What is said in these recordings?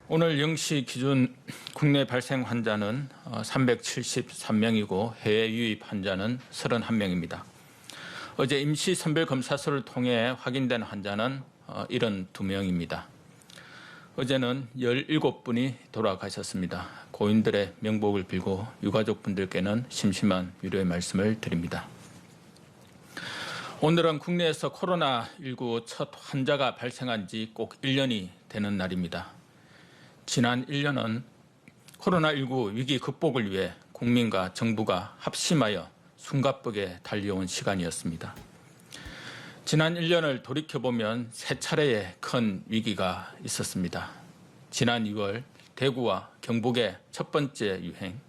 오늘 0시 기준 국내 발생 환자는 373명이고 해외 유입 환자는 31명입니다. 어제 임시 선별검사소를 통해 확인된 환자는 72명입니다. 어제는 17분이 돌아가셨습니다. 고인들의 명복을 빌고 유가족분들께는 심심한 위로의 말씀을 드립니다. 오늘은 국내에서 코로나19 첫 환자가 발생한 지 꼭 1년이 되는 날입니다. 지난 1년은 코로나19 위기 극복을 위해 국민과 정부가 합심하여 숨가쁘게 달려온 시간이었습니다. 지난 1년을 돌이켜보면 세 차례의 큰 위기가 있었습니다. 지난 2월 대구와 경북의 첫 번째 유행,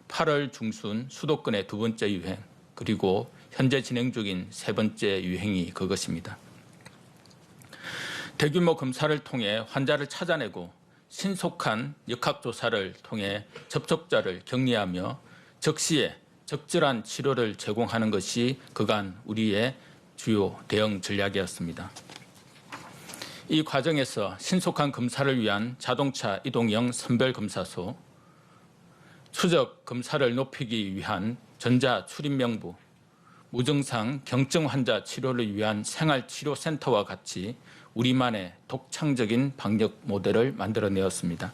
8월 중순 수도권의 두 번째 유행, 그리고 현재 진행 중인 세 번째 유행이 그것입니다. 대규모 검사를 통해 환자를 찾아내고 신속한 역학조사를 통해 접촉자를 격리하며 적시에 적절한 치료를 제공하는 것이 그간 우리의 주요 대응 전략이었습니다. 이 과정에서 신속한 검사를 위한 자동차 이동형 선별검사소, 추적 검사를 높이기 위한 전자출입명부, 무증상 경증 환자 치료를 위한 생활치료센터와 같이 우리만의 독창적인 방역 모델을 만들어내었습니다.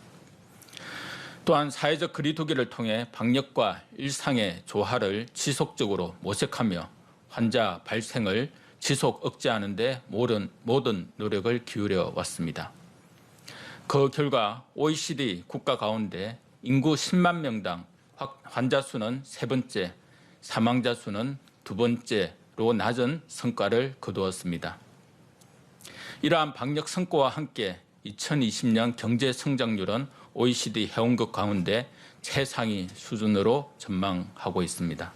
또한 사회적 거리두기를 통해 방역과 일상의 조화를 지속적으로 모색하며 환자 발생을 지속 억제하는 데 모든 노력을 기울여 왔습니다. 그 결과 OECD 국가 가운데 인구 10만 명당 환자 수는 세 번째, 사망자 수는 두 번째로 낮은 성과를 거두었습니다. 이러한 방역 성과와 함께 2020년 경제 성장률은 OECD 회원국 가운데 최상위 수준으로 전망하고 있습니다.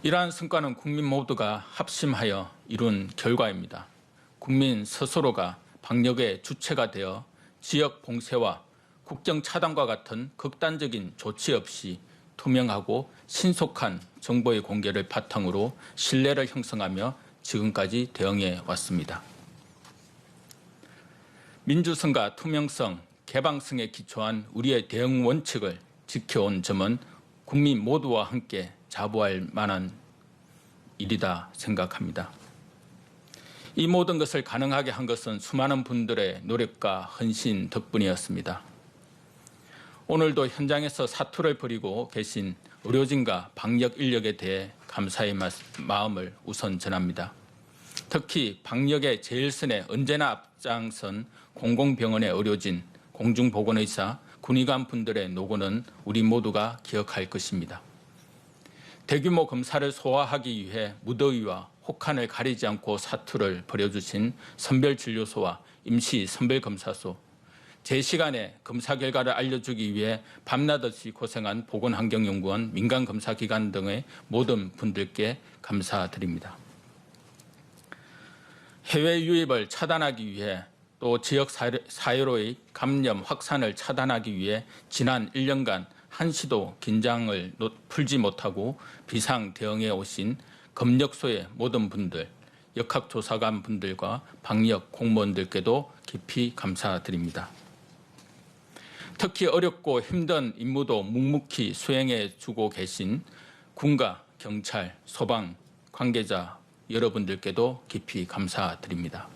이러한 성과는 국민 모두가 합심하여 이룬 결과입니다. 국민 스스로가 방역의 주체가 되어 지역 봉쇄와 국경 차단과 같은 극단적인 조치 없이 투명하고 신속한 정보의 공개를 바탕으로 신뢰를 형성하며 지금까지 대응해 왔습니다. 민주성과 투명성, 개방성에 기초한 우리의 대응 원칙을 지켜온 점은 국민 모두와 함께 자부할 만한 일이다 생각합니다. 이 모든 것을 가능하게 한 것은 수많은 분들의 노력과 헌신 덕분이었습니다. 오늘도 현장에서 사투를 벌이고 계신 의료진과 방역 인력에 대해 감사의 마음을 우선 전합니다. 특히 방역의 제일선에 언제나 앞장선 공공병원의 의료진, 공중보건의사, 군의관 분들의 노고는 우리 모두가 기억할 것입니다. 대규모 검사를 소화하기 위해 무더위와 혹한을 가리지 않고 사투를 벌여주신 선별진료소와 임시 선별검사소, 제 시간에 검사 결과를 알려주기 위해 밤낮없이 고생한 보건환경연구원, 민간검사기관 등의 모든 분들께 감사드립니다. 해외 유입을 차단하기 위해 또 지역 사회로의 감염 확산을 차단하기 위해 지난 1년간 한시도 긴장을 풀지 못하고 비상 대응해 오신 검역소의 모든 분들, 역학조사관 분들과 방역 공무원들께도 깊이 감사드립니다. 특히 어렵고 힘든 임무도 묵묵히 수행해 주고 계신 군과 경찰, 소방, 관계자 여러분들께도 깊이 감사드립니다.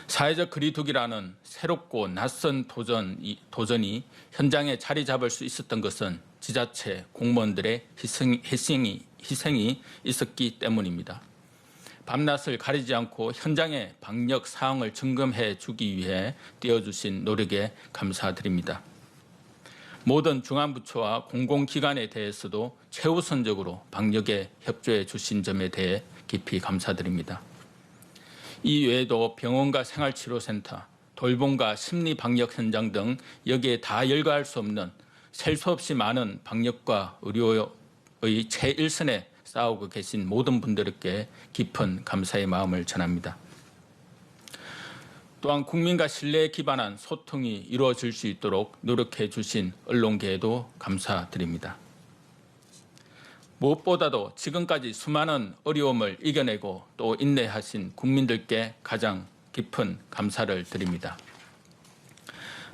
사회적 거리두기라는 새롭고 낯선 도전이 현장에 자리 잡을 수 있었던 것은 지자체 공무원들의 희생이 있었기 때문입니다. 밤낮을 가리지 않고 현장의 방역 사항을 점검해 주기 위해 띄워주신 노력에 감사드립니다. 모든 중앙부처와 공공기관에 대해서도 최우선적으로 방역에 협조해 주신 점에 대해 깊이 감사드립니다. 이 외에도 병원과 생활치료센터, 돌봄과 심리방역 현장 등 여기에 다 열거할 수 없는 셀 수 없이 많은 방역과 의료의 최일선에 싸우고 계신 모든 분들께 깊은 감사의 마음을 전합니다. 또한 국민과 신뢰에 기반한 소통이 이루어질 수 있도록 노력해 주신 언론계에도 감사드립니다. 무엇보다도 지금까지 수많은 어려움을 이겨내고 또 인내하신 국민들께 가장 깊은 감사를 드립니다.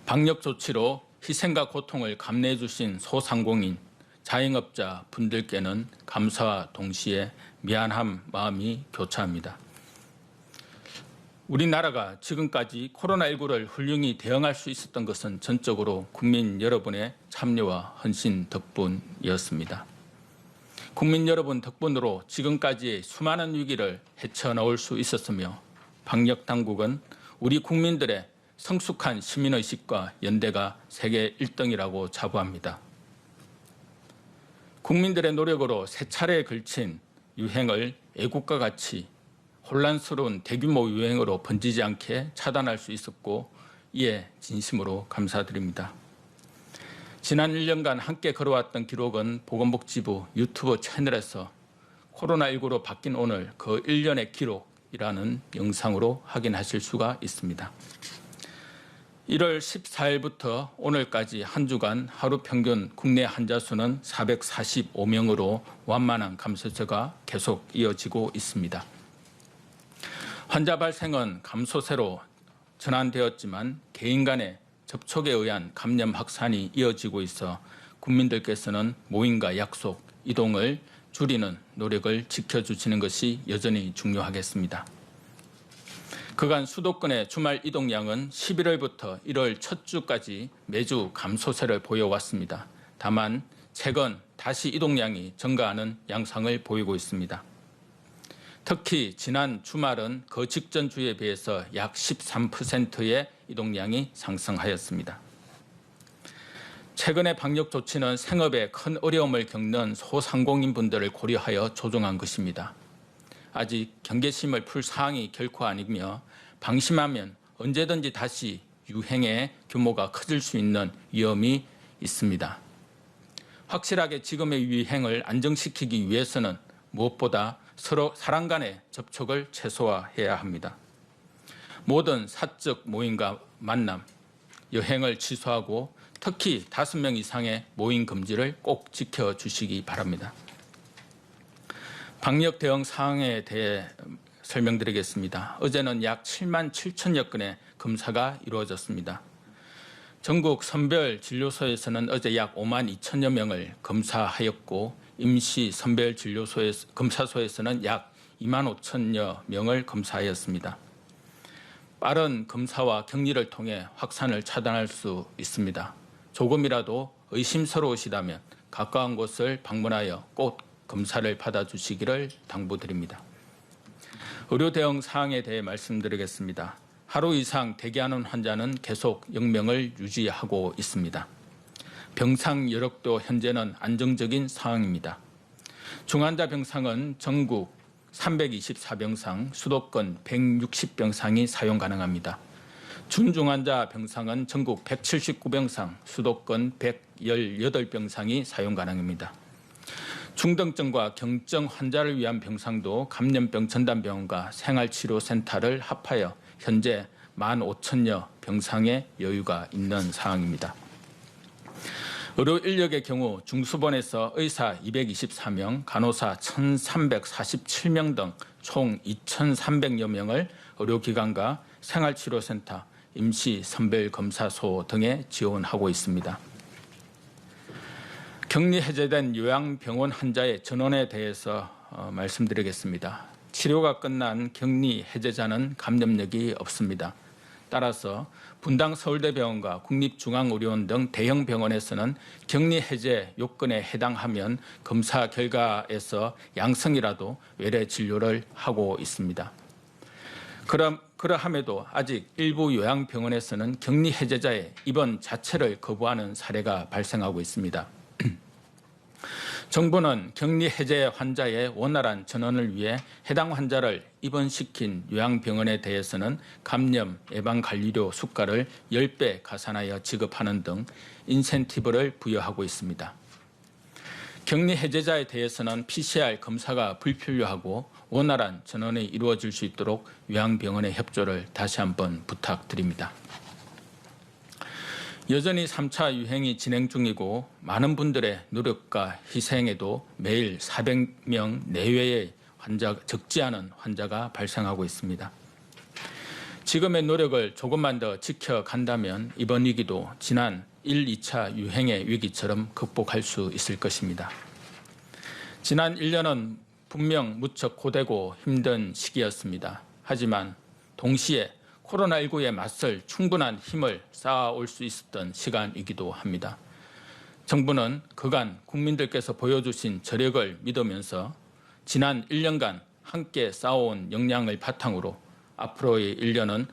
방역 조치로 희생과 고통을 감내해 주신 소상공인, 자영업자 분들께는 감사와 동시에 미안한 마음이 교차합니다. 우리나라가 지금까지 코로나19를 훌륭히 대응할 수 있었던 것은 전적으로 국민 여러분의 참여와 헌신 덕분이었습니다. 국민 여러분 덕분으로 지금까지의 수많은 위기를 헤쳐나올 수 있었으며 방역 당국은 우리 국민들의 성숙한 시민의식과 연대가 세계 1등이라고 자부합니다. 국민들의 노력으로 세 차례에 걸친 유행을 애국과 같이 혼란스러운 대규모 유행으로 번지지 않게 차단할 수 있었고 이에 진심으로 감사드립니다. 지난 1년간 함께 걸어왔던 기록은 보건복지부 유튜브 채널에서 코로나19로 바뀐 오늘 그 1년의 기록이라는 영상으로 확인하실 수가 있습니다. 1월 14일부터 오늘까지 한 주간 하루 평균 국내 환자 수는 445명으로 완만한 감소세가 계속 이어지고 있습니다. 환자 발생은 감소세로 전환되었지만 개인 간의 접촉에 의한 감염 확산이 이어지고 있어 국민들께서는 모임과 약속, 이동을 줄이는 노력을 지켜주시는 것이 여전히 중요하겠습니다. 그간 수도권의 주말 이동량은 11월부터 1월 첫 주까지 매주 감소세를 보여왔습니다. 다만 최근 다시 이동량이 증가하는 양상을 보이고 있습니다. 특히 지난 주말은 그 직전 주에 비해서 약 13%의 이동량이 상승하였습니다. 최근의 방역 조치는 생업에 큰 어려움을 겪는 소상공인분들을 고려하여 조정한 것입니다. 아직 경계심을 풀 사항이 결코 아니며 방심하면 언제든지 다시 유행의 규모가 커질 수 있는 위험이 있습니다. 확실하게 지금의 유행을 안정시키기 위해서는 무엇보다 서로 사람 간의 접촉을 최소화해야 합니다. 모든 사적 모임과 만남, 여행을 취소하고 특히 5명 이상의 모임 금지를 꼭 지켜주시기 바랍니다. 방역 대응 사항에 대해 설명드리겠습니다. 어제는 약 7만 7천여 건의 검사가 이루어졌습니다. 전국 선별 진료소에서는 어제 약 5만 2천여 명을 검사하였고 임시 선별 검사소에서는 약 2만 5천여 명을 검사하였습니다. 빠른 검사와 격리를 통해 확산을 차단할 수 있습니다. 조금이라도 의심스러우시다면 가까운 곳을 방문하여 꼭 검사를 받아주시기를 당부드립니다. 의료 대응 사항에 대해 말씀드리겠습니다. 하루 이상 대기하는 환자는 계속 영명을 유지하고 있습니다. 병상 여력도 현재는 안정적인 상황입니다. 중환자 병상은 전국 324병상, 수도권 160병상이 사용 가능합니다. 준중환자 병상은 전국 179병상, 수도권 118병상이 사용 가능합니다. 중등증과 경증 환자를 위한 병상도 감염병 전담병원과 생활치료센터를 합하여 현재 15,000여 병상의 여유가 있는 상황입니다. 의료 인력의 경우 중수본에서 의사 224명, 간호사 1,347명 등 총 2,300여 명을 의료기관과 생활치료센터, 임시선별검사소 등에 지원하고 있습니다. 격리 해제된 요양병원 환자의 전원에 대해서 말씀드리겠습니다. 치료가 끝난 격리 해제자는 감염력이 없습니다. 따라서 분당 서울대병원과 국립중앙의료원 등 대형 병원에서는 격리 해제 요건에 해당하면 검사 결과에서 양성이라도 외래 진료를 하고 있습니다. 그러함에도 아직 일부 요양병원에서는 격리 해제자의 입원 자체를 거부하는 사례가 발생하고 있습니다. 정부는 격리 해제 환자의 원활한 전원을 위해 해당 환자를 입원시킨 요양병원에 대해서는 감염 예방관리료 수가를 10배 가산하여 지급하는 등 인센티브를 부여하고 있습니다. 격리 해제자에 대해서는 PCR 검사가 불필요하고 원활한 전원이 이루어질 수 있도록 요양병원의 협조를 다시 한번 부탁드립니다. 여전히 3차 유행이 진행 중이고 많은 분들의 노력과 희생에도 매일 400명 내외의 적지 않은 환자가 발생하고 있습니다. 지금의 노력을 조금만 더 지켜간다면 이번 위기도 지난 1, 2차 유행의 위기처럼 극복할 수 있을 것입니다. 지난 1년은 분명 무척 고되고 힘든 시기였습니다. 하지만 동시에 코로나19에 맞설 충분한 힘을 쌓아올 수 있었던 시간이기도 합니다. 정부는 그간 국민들께서 보여주신 저력을 믿으면서 지난 1년간 함께 쌓아온 역량을 바탕으로 앞으로의 1년간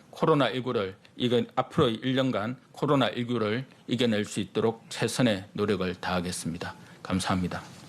코로나19를 이겨낼 수 있도록 최선의 노력을 다하겠습니다. 감사합니다.